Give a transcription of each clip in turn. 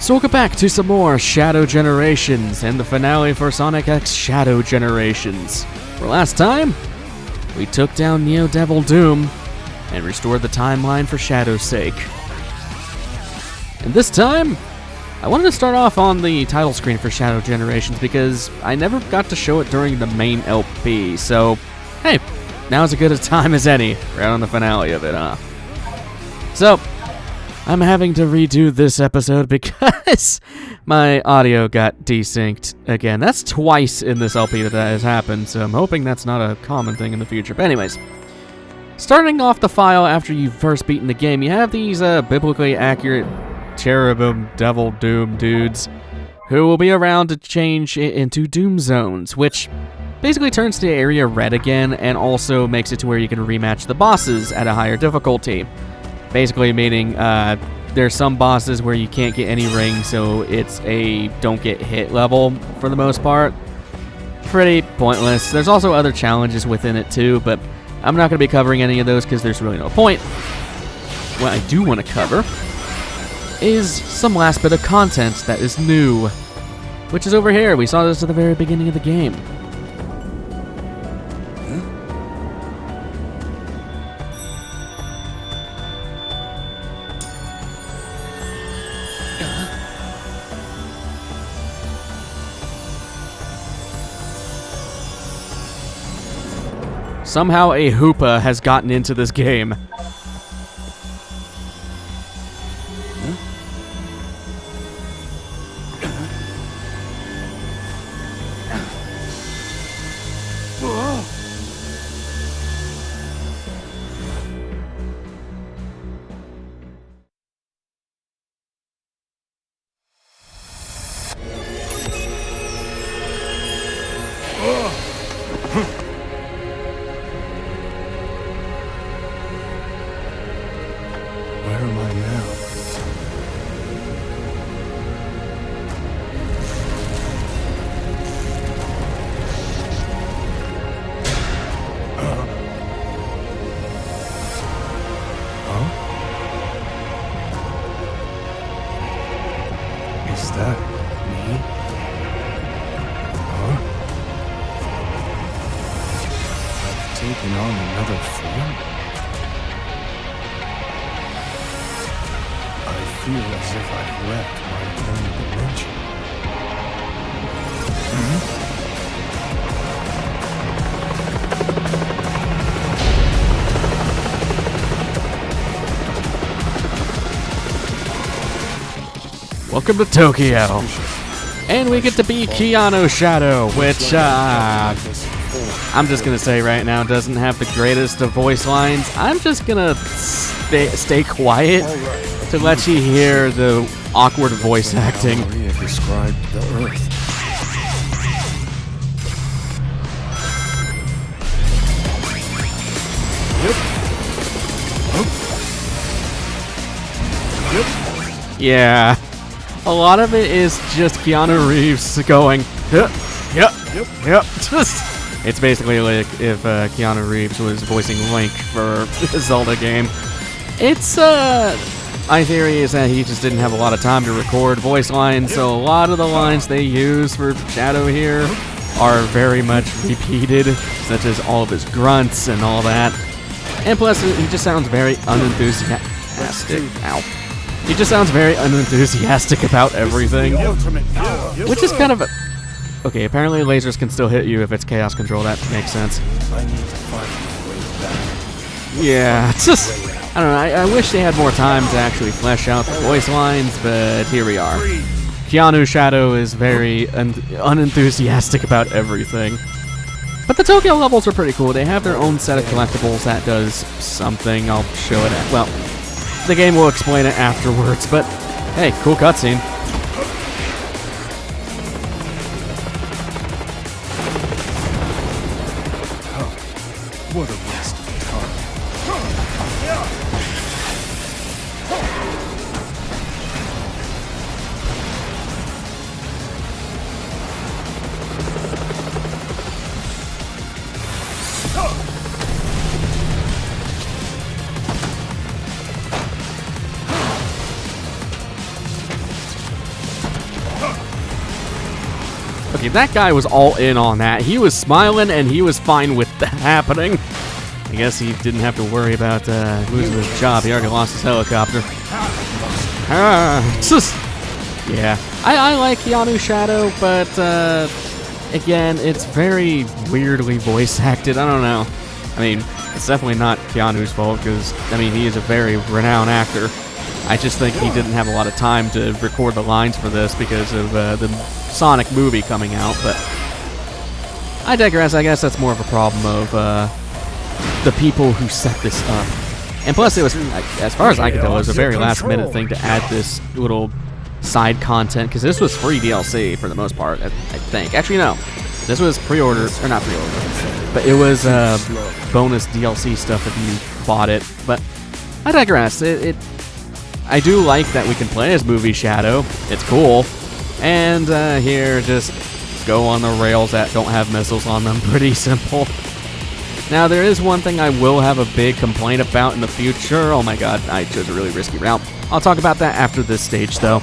So welcome back to some more Shadow Generations and the finale for Sonic X Shadow Generations. For last time, we took down Neo Devil Doom and restored the timeline for Shadow's sake. And this time, I wanted to start off on the title screen for Shadow Generations because I never got to show it during the main LP, so hey, now's as good a time as any, right on the finale of it, huh? So, I'm having to redo this episode because my audio got desynced again. That's twice in this LP that has happened, so I'm hoping that's not a common thing in the future. But anyways, starting off the file after you've first beaten the game, you have these biblically accurate cherubim devil doom dudes who will be around to change it into doom zones, which basically turns the area red again and also makes it to where you can rematch the bosses at a higher difficulty. Basically meaning there's some bosses where you can't get any rings, so it's a don't get hit level for the most part. Pretty pointless. There's also other challenges within it too, but I'm not going to be covering any of those because there's really no point. What I do want to cover is some last bit of content that is new, which is over here. We saw this at the very beginning of the game. Somehow a Hoopa has gotten into this game. Where am I now? Is that me? I've taken on another form? I feel as if I've left my own dimension. Welcome to Tokyo. And we get to be Keanu Shadow, which, I'm just going to say right now doesn't have the greatest of voice lines. I'm just going to stay quiet to let you hear the awkward voice acting. Maria described the Earth. Yeah, a lot of it is just Keanu Reeves going, yep. It's basically like if Keanu Reeves was voicing Link for a Zelda game. It's, my theory is that he just didn't have a lot of time to record voice lines, so a lot of the lines they use for Shadow here are very much repeated, such as all of his grunts and all that. And plus, he just sounds very unenthusiastic. Ow. He just sounds very unenthusiastic about everything, which is kind of a... Okay, apparently lasers can still hit you if it's chaos control. That makes sense. I need to find my way back. Yeah, it's just... I don't know, I wish they had more time to actually flesh out the voice lines, but here we are. Keanu Shadow is very unenthusiastic about everything. But the Tokyo levels are pretty cool. They have their own set of collectibles that does something. I'll show it at... Well, the game will explain it afterwards, but hey, cool cutscene. What a waste of time. joking. That guy was all in on that. He was smiling and he was fine with that happening. I guess he didn't have to worry about losing his job. He already lost his helicopter. Yeah, I like Keanu Shadow, but again, it's very weirdly voice acted. I don't know. I mean, it's definitely not Keanu's fault because, I mean, he is a very renowned actor. I just think he didn't have a lot of time to record the lines for this because of the Sonic movie coming out, but I digress. I guess that's more of a problem of the people who set this up. And plus, it was, as far as I can tell, it was a very last-minute thing to add this little side content, because this was free DLC for the most part, I think. Actually, no. This was pre-order, or not pre-order, but it was bonus DLC stuff if you bought it. But I digress. I do like that we can play as Movie Shadow. It's cool. And here, just go on the rails that don't have missiles on them. Pretty simple. Now, there is one thing I will have a big complaint about in the future. Oh my god, I chose a really risky route. I'll talk about that after this stage, though.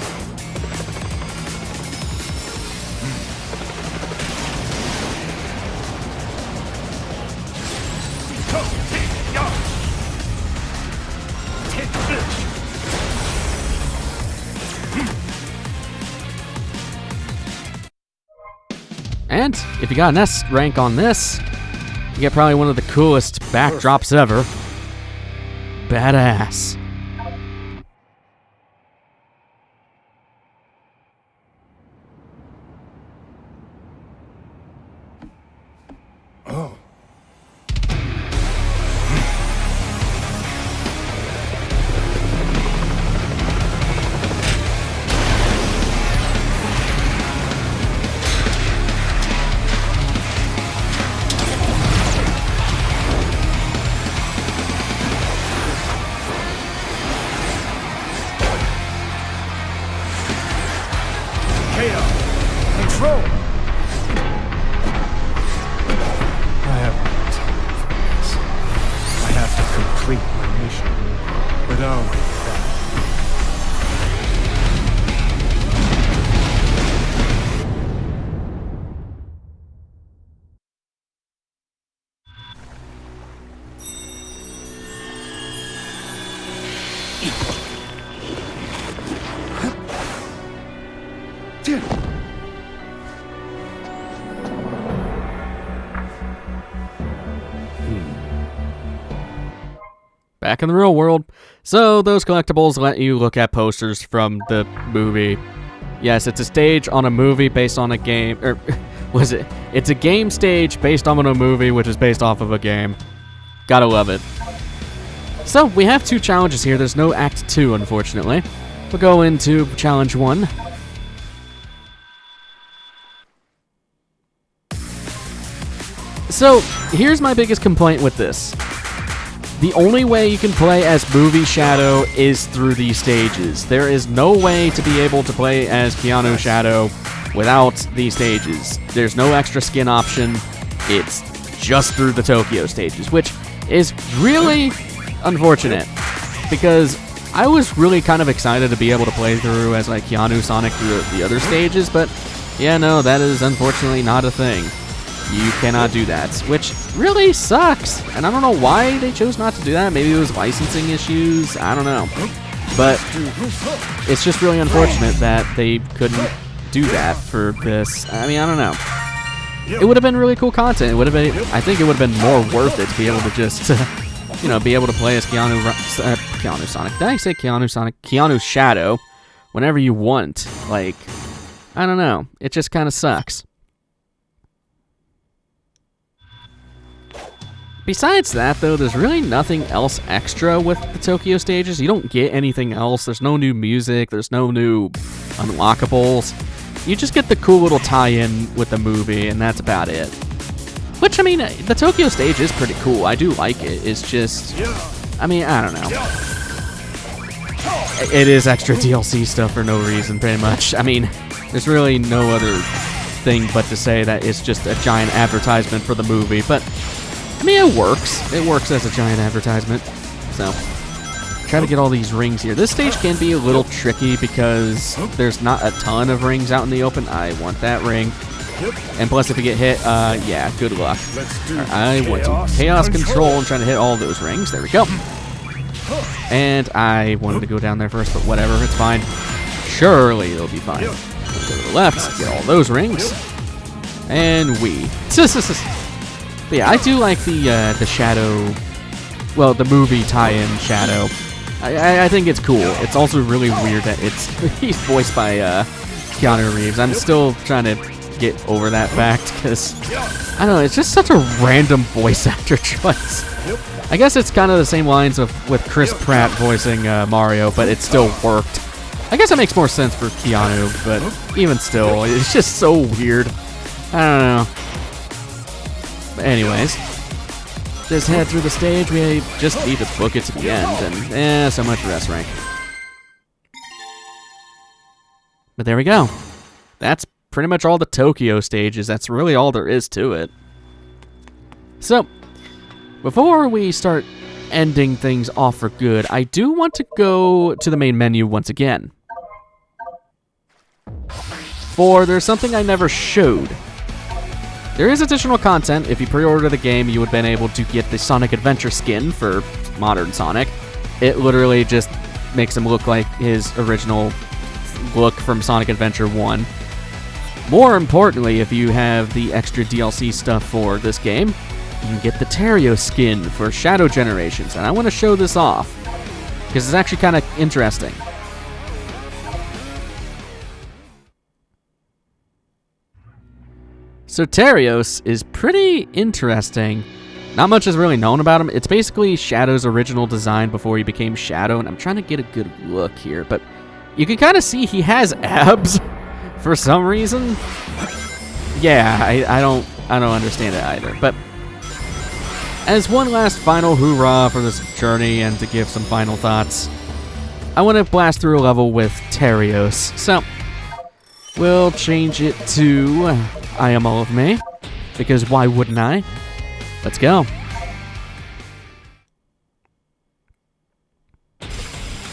And if you got an S rank on this, you get probably one of the coolest backdrops ever. Badass. Oh. Control! I have no time for this. I have to complete my mission. But I'll be back. Back in the real world. So those collectibles let you look at posters from the movie. Yes, it's a stage on a movie based on a game, or was it? It's a game stage based on a movie, which is based off of a game. Gotta love it. So we have two challenges here. There's no Act 2, unfortunately. We'll go into Challenge 1. So here's my biggest complaint with this. The only way you can play as Movie Shadow is through these stages. There is no way to be able to play as Keanu Shadow without these stages. There's no extra skin option. It's just through the Tokyo stages, which is really unfortunate because I was really kind of excited to be able to play through as like Keanu Sonic through the other stages, but yeah, no, that is unfortunately not a thing. You cannot do that, which really sucks. And I don't know why they chose not to do that. Maybe it was licensing issues. I don't know. But it's just really unfortunate that they couldn't do that for this. I mean, I don't know. It would have been really cool content. It would have been. I think it would have been more worth it to be able to just, be able to play as Keanu Sonic. Did I say Keanu Sonic? Keanu Shadow, whenever you want. Like, I don't know. It just kind of sucks. Besides that, though, there's really nothing else extra with the Tokyo stages. You don't get anything else. There's no new music. There's no new unlockables. You just get the cool little tie-in with the movie, and that's about it. Which, I mean, the Tokyo stage is pretty cool. I do like it. It's just, I mean, I don't know. It is extra DLC stuff for no reason, pretty much. I mean, there's really no other thing but to say that it's just a giant advertisement for the movie, but I mean, it works. It works as a giant advertisement. So, try to get all these rings here. This stage can be a little tricky because there's not a ton of rings out in the open. I want that ring. And plus, if you get hit, yeah, good luck. Let's do I want to chaos control and trying to hit all those rings. There we go. And I wanted to go down there first, but whatever, it's fine. Surely it'll be fine. Go to the left, get all those rings, and we. But yeah, I do like the Shadow, well, the movie tie-in Shadow. I think it's cool. It's also really weird that he's voiced by Keanu Reeves. I'm still trying to get over that fact because I don't know. It's just such a random voice actor choice. I guess it's kind of the same lines with Chris Pratt voicing Mario, but it still worked. I guess it makes more sense for Keanu, but even still, it's just so weird. I don't know. But anyways, just head through the stage. We just need to book it to the end, and so much for S rank. But there we go. That's pretty much all the Tokyo stages. That's really all there is to it. So, before we start ending things off for good, I do want to go to the main menu once again. For there's something I never showed. There is additional content. If you pre-order the game, you would have been able to get the Sonic Adventure skin for modern Sonic. It literally just makes him look like his original look from Sonic Adventure 1. More importantly, if you have the extra DLC stuff for this game, you can get the Terrio skin for Shadow Generations, and I want to show this off, because it's actually kind of interesting. So Terios is pretty interesting. Not much is really known about him. It's basically Shadow's original design before he became Shadow, and I'm trying to get a good look here, but you can kind of see he has abs for some reason. Yeah, I don't understand it either, but as one last final hoorah for this journey and to give some final thoughts, I want to blast through a level with Terios. So, we'll change it to I Am All of Me, because why wouldn't I? Let's go.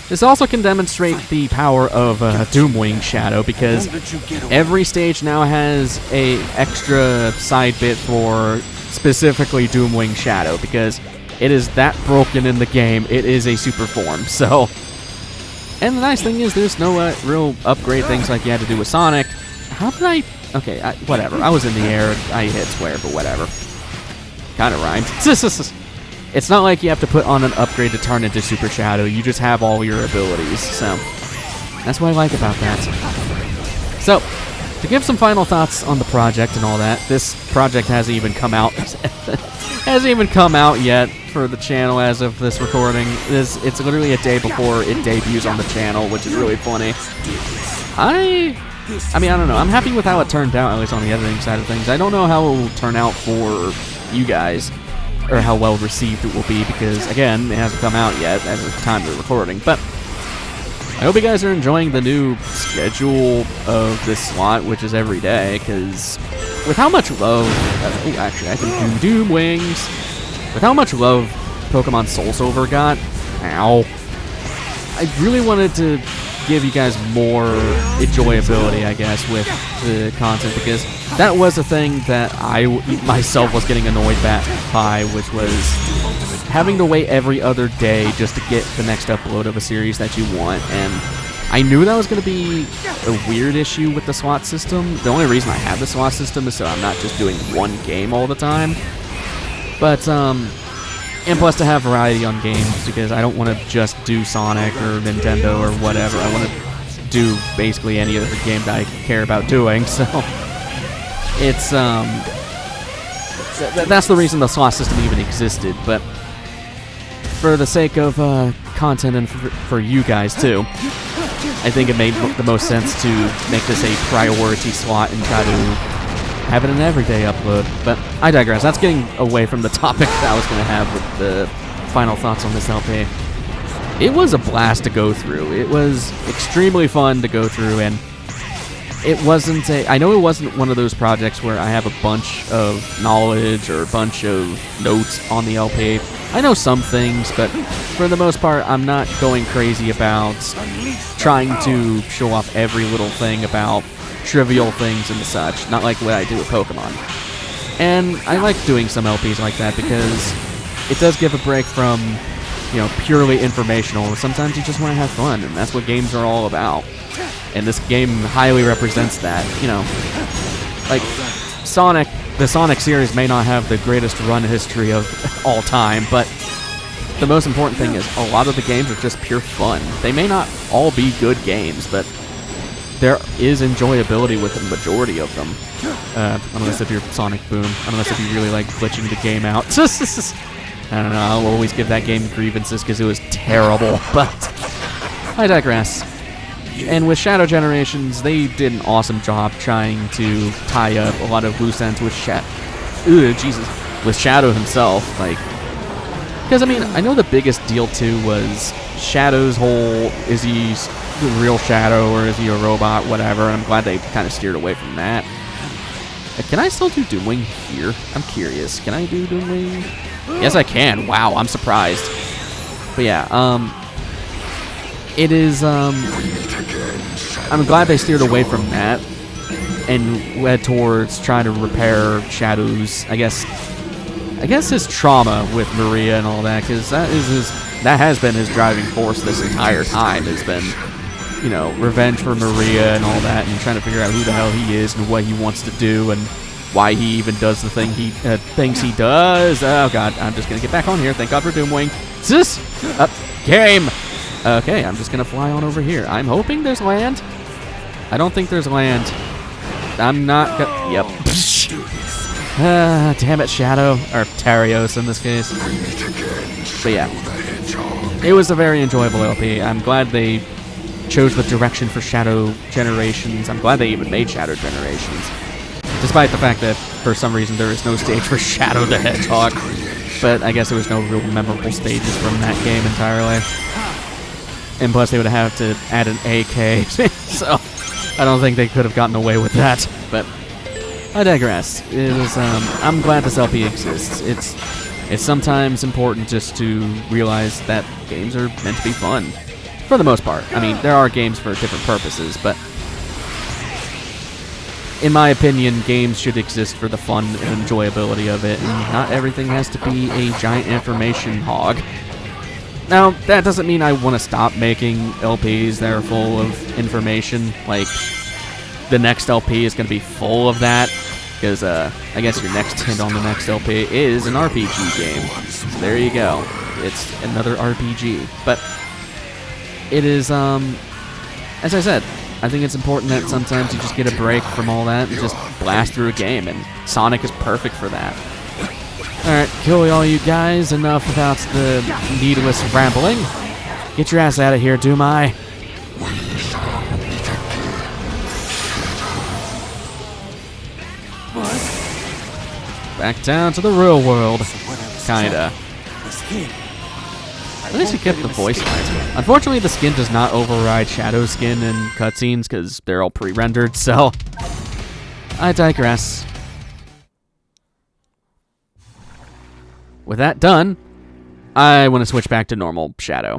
This also can demonstrate the power of Doomwing Shadow, because every stage now has a extra side bit for specifically Doomwing Shadow, because it is that broken in the game. It is a super form, so. And the nice thing is there's no real upgrade things like you had to do with Sonic. How did I? Okay, whatever. I was in the air. I hit square, but whatever. Kind of rhymed. It's not like you have to put on an upgrade to turn into Super Shadow. You just have all your abilities, so that's what I like about that. So, to give some final thoughts on the project and all that, this project hasn't even come out. Hasn't even come out yet for the channel as of this recording. It's literally a day before it debuts on the channel, which is really funny. I mean, I don't know. I'm happy with how it turned out, at least on the editing side of things. I don't know how it will turn out for you guys, or how well received it will be, because, again, it hasn't come out yet as of the time of the recording. But I hope you guys are enjoying the new schedule of this slot, which is every day, because with how much love... actually, I can do Doom Wings. With how much love Pokemon Soul Silver got, ow, I really wanted to give you guys more enjoyability, I guess, with the content, because that was a thing that I myself was getting annoyed by, which was having to wait every other day just to get the next upload of a series that you want. And I knew that was going to be a weird issue with the slot system. The only reason I have the slot system is so I'm not just doing one game all the time. But, and plus to have variety on games, because I don't want to just do Sonic or Nintendo or whatever. I want to do basically any other game that I care about doing, so it's, that's the reason the slot system even existed. But for the sake of content and for you guys too, I think it made the most sense to make this a priority slot and try to have it an everyday upload. But I digress. That's getting away from the topic that I was going to have with the final thoughts on this LP. It was a blast to go through. It was extremely fun to go through, and it wasn't I know it wasn't one of those projects where I have a bunch of knowledge or a bunch of notes on the LP. I know some things, but for the most part, I'm not going crazy about trying to show off every little thing about trivial things and such, not like what I do with Pokemon. And I like doing some LPs like that because it does give a break from, you know, purely informational. Sometimes you just want to have fun, and that's what games are all about. And this game highly represents that, you know. Like, Sonic, the Sonic series may not have the greatest run history of all time, but the most important thing is a lot of the games are just pure fun. They may not all be good games, but there is enjoyability with the majority of them. Unless if you're Sonic Boom. Unless if you really like glitching the game out. I don't know, I'll always give that game grievances because it was terrible, but I digress. And with Shadow Generations, they did an awesome job trying to tie up a lot of loose ends with with Shadow himself. Like, because I mean, I know the biggest deal too was Shadow's whole, is he the real Shadow or is he a robot, whatever, and I'm glad they kind of steered away from that. Can I still do Doomwing here? I'm curious. Can I do Doomwing? Yes, I can. Wow, I'm surprised. But yeah, it is, I'm glad they steered away from that and led towards trying to repair Shadow's, I guess his trauma with Maria and all that, because that has been his driving force this entire time, has been, you know, revenge for Maria and all that, and trying to figure out who the hell he is and what he wants to do and why he even does the thing he thinks he does. Oh god, I'm just gonna get back on here. Thank God for Doomwing. Game. Okay, I'm just gonna fly on over here. I'm hoping there's land. I don't think there's land. I'm not gonna... Yep. Damn it, Shadow. Or Tarios in this case. But yeah. It was a very enjoyable LP. I'm glad they chose the direction for Shadow Generations. I'm glad they even made Shadow Generations. Despite the fact that, for some reason, there is no stage for Shadow the Hedgehog. But I guess there was no real memorable stages from that game entirely. And plus, they would have to add an AK, so I don't think they could have gotten away with that. But I digress. It was, I'm glad this LP exists. It's sometimes important just to realize that games are meant to be fun, for the most part. I mean, there are games for different purposes, but in my opinion, games should exist for the fun and enjoyability of it, and not everything has to be a giant information hog. Now, that doesn't mean I want to stop making LPs that are full of information. Like, the next LP is going to be full of that, because I guess your next hint on the next LP is an RPG game. So there you go. It's another RPG. But it is, as I said, I think it's important that sometimes you just get a break from all that and just blast through a game, and Sonic is perfect for that. Alright, kill all you guys. Enough about the needless rambling. Get your ass out of here, Doomai. Back down to the real world. Kinda. At least you kept the voice lines. Unfortunately, the skin does not override Shadow skin in cutscenes because they're all pre-rendered, so I digress. With that done, I want to switch back to normal Shadow.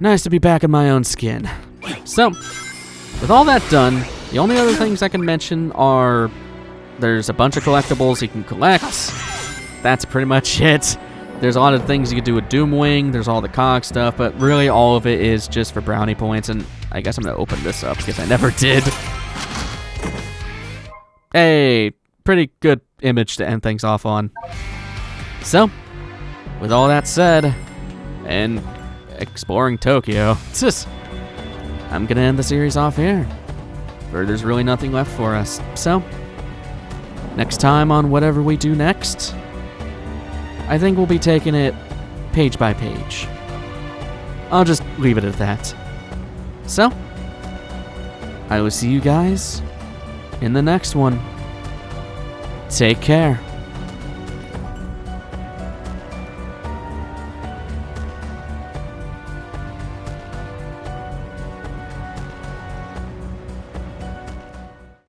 Nice to be back in my own skin. So, with all that done, the only other things I can mention are there's a bunch of collectibles you can collect. That's pretty much it. There's a lot of things you can do with Doomwing. There's all the cog stuff, but really all of it is just for brownie points, and I guess I'm going to open this up because I never did. Hey, pretty good image to end things off on. So, with all that said, and exploring Tokyo, I'm gonna end the series off here, where there's really nothing left for us. So, next time on whatever we do next, I think we'll be taking it page by page. I'll just leave it at that. So, I will see you guys in the next one. Take care.